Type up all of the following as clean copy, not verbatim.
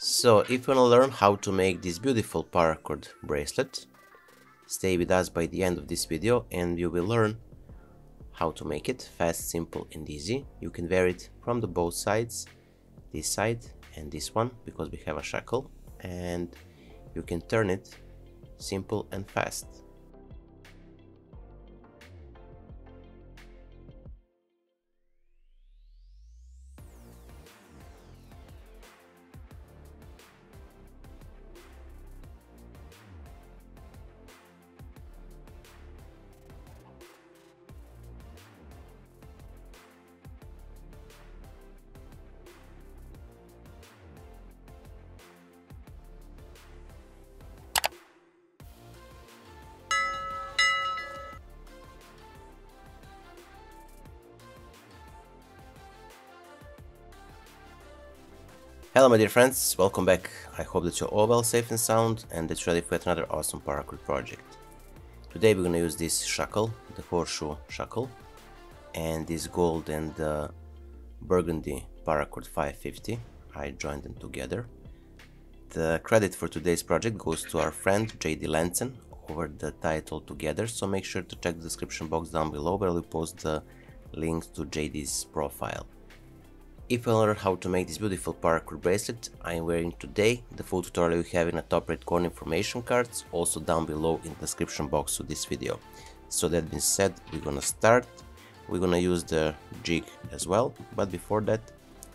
So if you want to learn how to make this beautiful paracord bracelet, stay with us by the end of this video and you will learn how to make it fast, simple and easy. You can wear it from the both sides, this side and this one, because we have a shackle, and you can turn it simple and fast. Hello my dear friends, welcome back. I hope that you're all well, safe and sound, and that you're ready for yet another awesome paracord project. Today we're gonna use this shackle, the horseshoe shackle, and this gold and Burgundy Paracord 550. I joined them together. The credit for today's project goes to our friend JD Lanson over the title together, so make sure to check the description box down below where we'll post the links to JD's profile. If you want to learn how to make this beautiful paracord bracelet I am wearing today, the full tutorial you have in the top right corner information cards, also down below in the description box to this video. So that being said, we're gonna start. We're gonna use the jig as well, but before that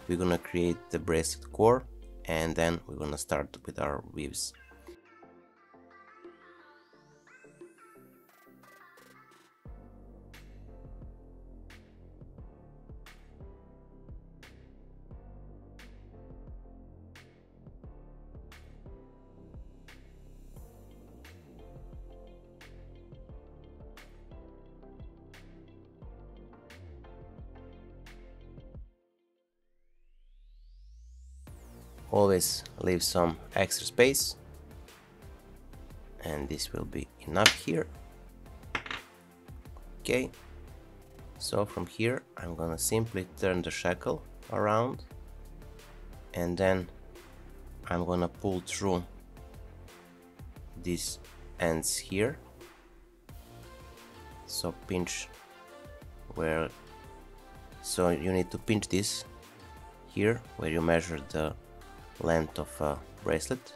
we're gonna create the bracelet core and then we're gonna start with our weaves. Always leave some extra space, and this will be enough here. Okay, so from here I'm gonna simply turn the shackle around and then I'm gonna pull through these ends here. So pinch where, so you need to pinch this here where you measure the length of a bracelet,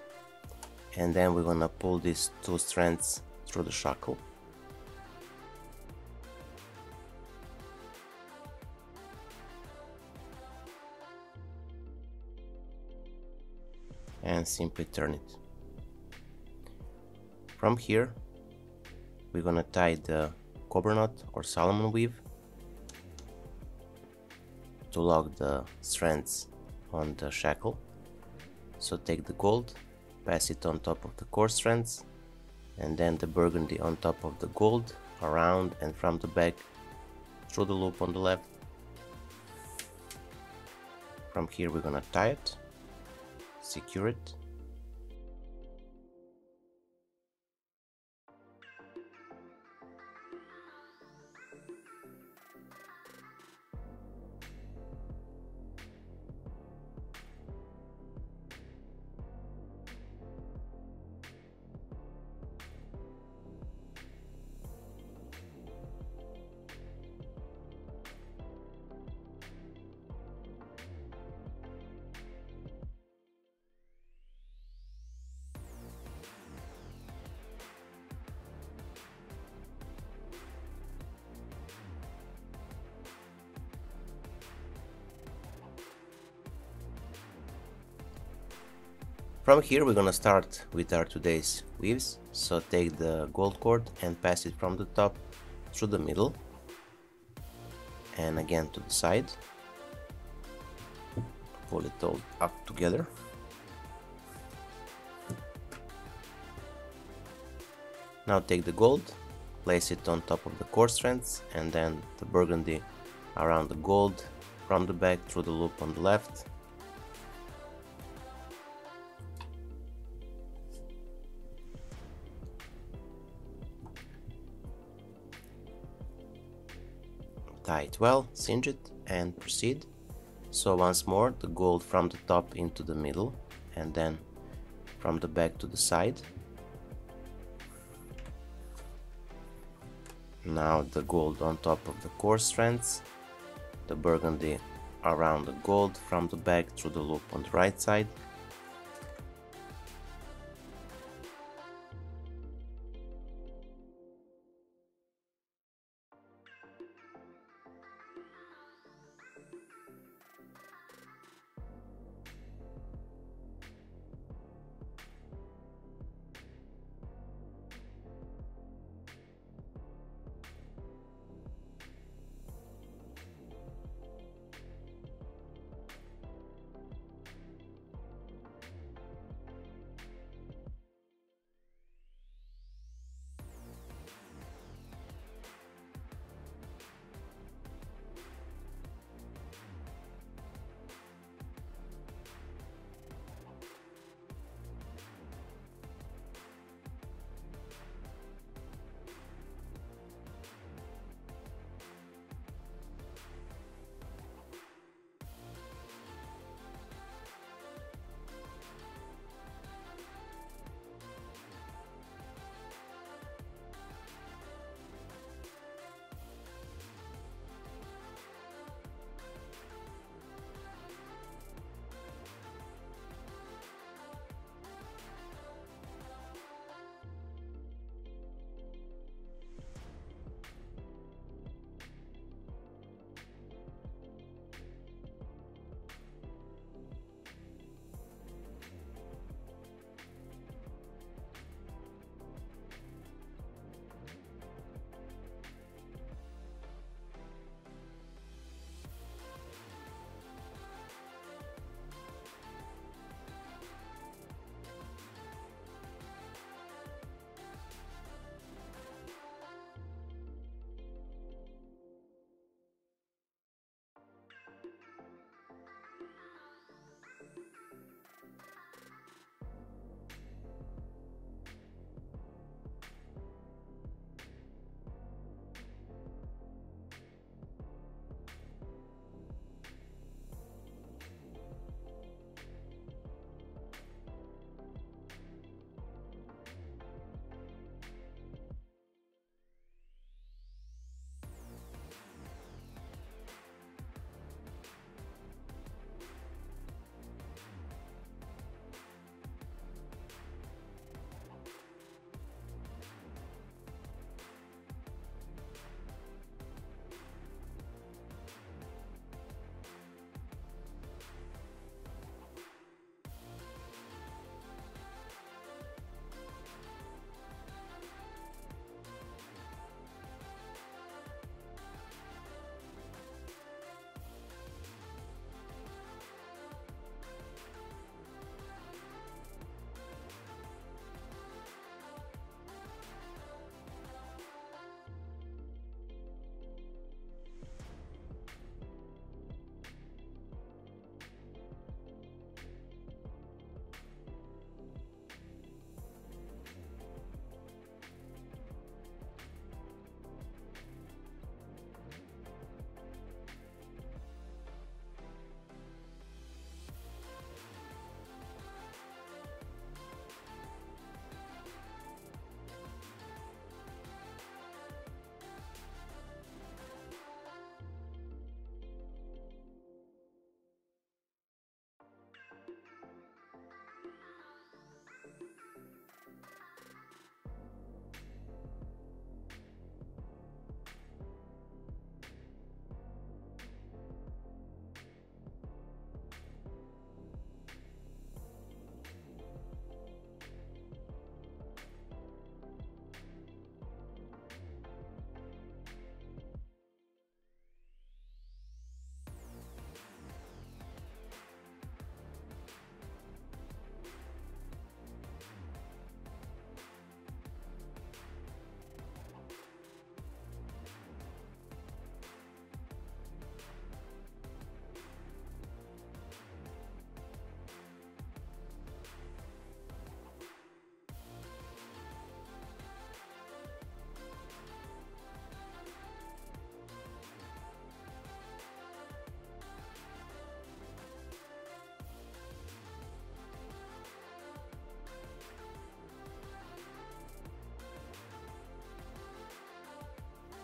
and then we're gonna pull these two strands through the shackle. And simply turn it. From here we're gonna tie the Cobra knot or Solomon weave to lock the strands on the shackle. So take the gold, pass it on top of the core strands, and then the burgundy on top of the gold, around and from the back through the loop on the left. From here we're gonna tie it, secure it, From here we're gonna start with our today's weaves. So take the gold cord and pass it from the top through the middle and again to the side. Pull it all up together. Now take the gold, place it on top of the core strands, and then the burgundy around the gold from the back through the loop on the left. Tie it well, cinch it and proceed. So once more the gold from the top into the middle and then from the back to the side. Now the gold on top of the core strands, the burgundy around the gold from the back through the loop on the right side.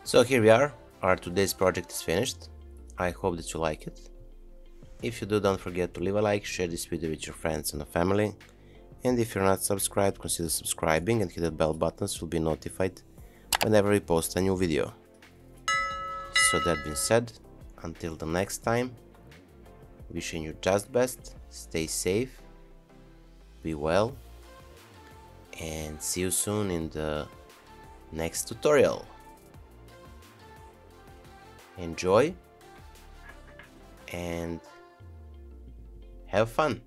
So here we are, our today's project is finished. I hope that you like it. If you do, don't forget to leave a like, share this video with your friends and family, and if you're not subscribed, consider subscribing and hit the bell button so you'll be notified whenever we post a new video. So that being said, until the next time, wishing you just best, stay safe, be well, and see you soon in the next tutorial. Enjoy and have fun.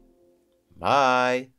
Bye.